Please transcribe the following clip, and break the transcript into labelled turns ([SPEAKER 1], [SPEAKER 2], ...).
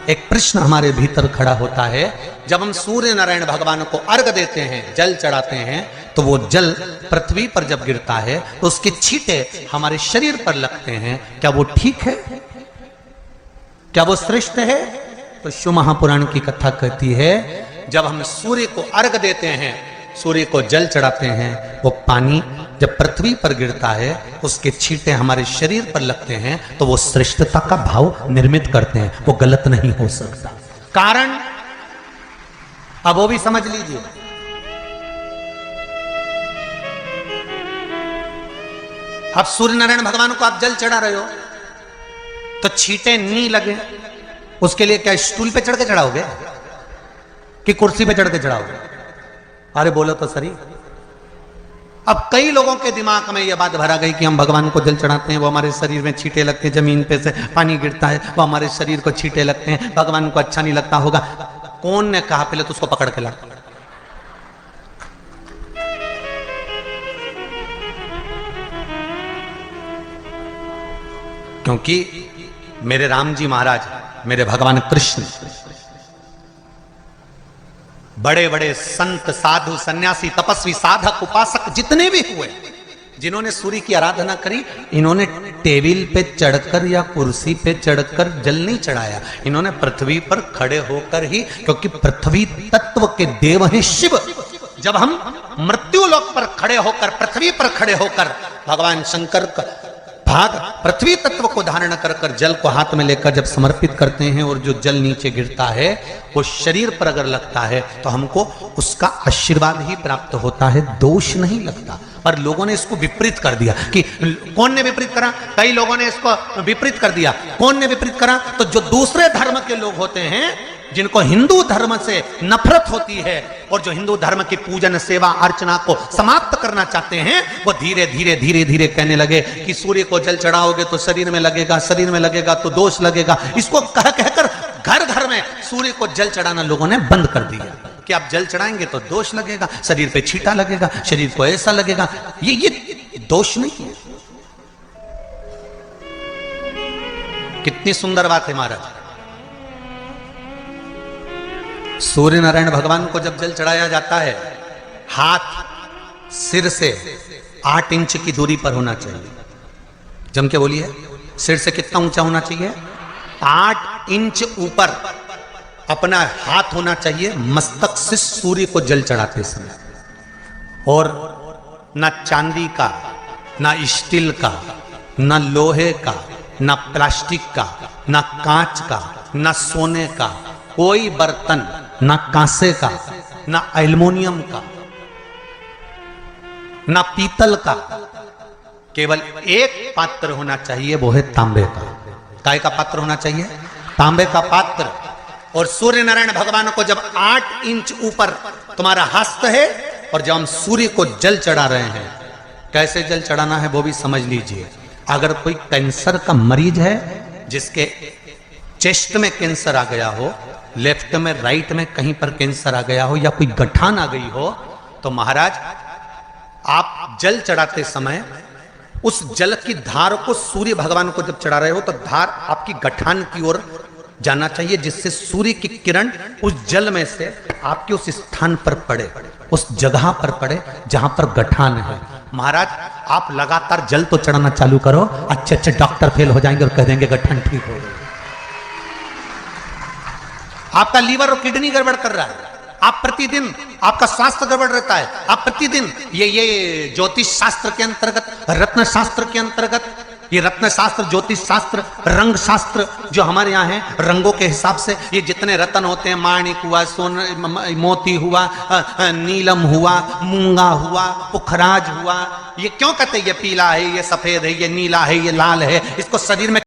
[SPEAKER 1] एक प्रश्न हमारे भीतर खड़ा होता है। जब हम सूर्य नारायण भगवान को अर्घ देते हैं, जल चढ़ाते हैं, तो वो जल पृथ्वी पर जब गिरता है तो उसके छींटे हमारे शरीर पर लगते हैं। क्या वो ठीक है? क्या वो श्रेष्ठ है? तो शिव महापुराण की कथा कहती है, जब हम सूर्य को अर्घ देते हैं, सूर्य को जल चढ़ाते हैं, वो पानी जब पृथ्वी पर गिरता है, उसके छींटे हमारे शरीर पर लगते हैं, तो वो श्रेष्ठता का भाव निर्मित करते हैं। वो गलत नहीं हो सकता। कारण अब वो भी समझ लीजिए। अब सूर्य नारायण भगवान को आप जल चढ़ा रहे हो तो छींटे नहीं लगे, उसके लिए क्या स्टूल पे चढ़ के चढ़ाओगे कि कुर्सी पे चढ़ के चढ़ाओगे? अरे बोलो तो सही। अब कई लोगों के दिमाग में यह बात भरा गई कि हम भगवान को जल चढ़ाते हैं, वो हमारे शरीर में छींटे लगते हैं, जमीन पे से पानी गिरता है, वो हमारे शरीर को छींटे लगते हैं, भगवान को अच्छा नहीं लगता होगा। कौन ने कहा? पहले तो उसको पकड़ के ला। क्योंकि मेरे राम जी महाराज, मेरे भगवान कृष्ण, बड़े बड़े संत, साधु, सन्यासी, तपस्वी, साधक, उपासक जितने भी हुए, जिन्होंने सूर्य की आराधना करी, इन्होंने टेबल पे चढ़कर या कुर्सी पे चढ़कर जल नहीं चढ़ाया। इन्होंने पृथ्वी पर खड़े होकर ही, क्योंकि पृथ्वी तत्व के देव हैं शिव। जब हम मृत्यु लोक पर खड़े होकर, पृथ्वी पर खड़े होकर भगवान शंकर का भाग पृथ्वी तत्व को धारण कर कर जल को हाथ में लेकर जब समर्पित करते हैं, और जो जल नीचे गिरता है वो शरीर पर अगर लगता है तो हमको उसका आशीर्वाद ही प्राप्त होता है, दोष नहीं लगता। पर लोगों ने इसको विपरीत कर दिया। कि कौन ने विपरीत करा? कई लोगों ने इसको विपरीत कर दिया। कौन ने विपरीत करा? तो जो दूसरे धर्म के लोग होते हैं, जिनको हिंदू धर्म से नफरत होती है और जो हिंदू धर्म की पूजन, सेवा, अर्चना को समाप्त करना चाहते हैं, वो धीरे धीरे धीरे धीरे कहने लगे कि सूर्य को जल चढ़ाओगे तो शरीर में लगेगा, शरीर में लगेगा तो दोष लगेगा। इसको कह कहकर घर घर में सूर्य को जल चढ़ाना लोगों ने बंद कर दिया कि आप जल चढ़ाएंगे तो दोष लगेगा, शरीर पे छींटा लगेगा, शरीर को ऐसा लगेगा। ये दोष नहीं है। कितनी सुंदर बात है महाराज। सूर्य नारायण भगवान को जब जल चढ़ाया जाता है, हाथ सिर से 8 इंच की दूरी पर होना चाहिए। जम के बोलिए, सिर से कितना ऊंचा होना चाहिए? 8 इंच ऊपर अपना हाथ होना चाहिए मस्तक से सूर्य को जल चढ़ाते समय। और ना चांदी का, ना स्टील का, ना लोहे का, ना प्लास्टिक का, ना कांच का, ना सोने का कोई बर्तन, ना कांसे का, ना एल्युमिनियम का, ना पीतल का, केवल एक पात्र होना चाहिए, वो है तांबे का। काय का पात्र होना चाहिए? तांबे का पात्र। और सूर्य नारायण भगवान को जब 8 इंच ऊपर तुम्हारा हस्त है, और जब हम सूर्य को जल चढ़ा रहे हैं, कैसे जल चढ़ाना है वो भी समझ लीजिए। अगर कोई कैंसर का मरीज है, जिसके चेस्ट में कैंसर आ गया हो, लेफ्ट में, राइट में कहीं पर कैंसर आ गया हो, या कोई गठान आ गई हो, तो महाराज आप जल चढ़ाते समय उस जल की धार को सूर्य भगवान को जब चढ़ा रहे हो, तो धार आपकी गठान की ओर जाना चाहिए, जिससे सूर्य की किरण उस जल में से आपके उस स्थान पर पड़े, उस जगह पर पड़े जहां पर गठान है। महाराज आप लगातार जल तो चढ़ाना चालू करो, अच्छे अच्छे डॉक्टर फेल हो जाएंगे और कह देंगे गठान ठीक हो गई। आपका लीवर और किडनी गड़बड़ कर रहा है, आप प्रतिदिन, आपका स्वास्थ्य गड़बड़ रहता है, आप प्रतिदिन ये ज्योतिष शास्त्र के अंतर्गत, रत्न शास्त्र के अंतर्गत, ये रत्न शास्त्र, ज्योतिष शास्त्र, रंग शास्त्र जो हमारे यहाँ है, रंगों के हिसाब से ये जितने रत्न होते हैं, माणिक हुआ, सोन, मोती हुआ, नीलम हुआ, मूंगा हुआ, पुखराज हुआ, ये क्यों कहते हैं ये पीला है, ये सफेद है, ये नीला है, ये लाल है, इसको शरीर में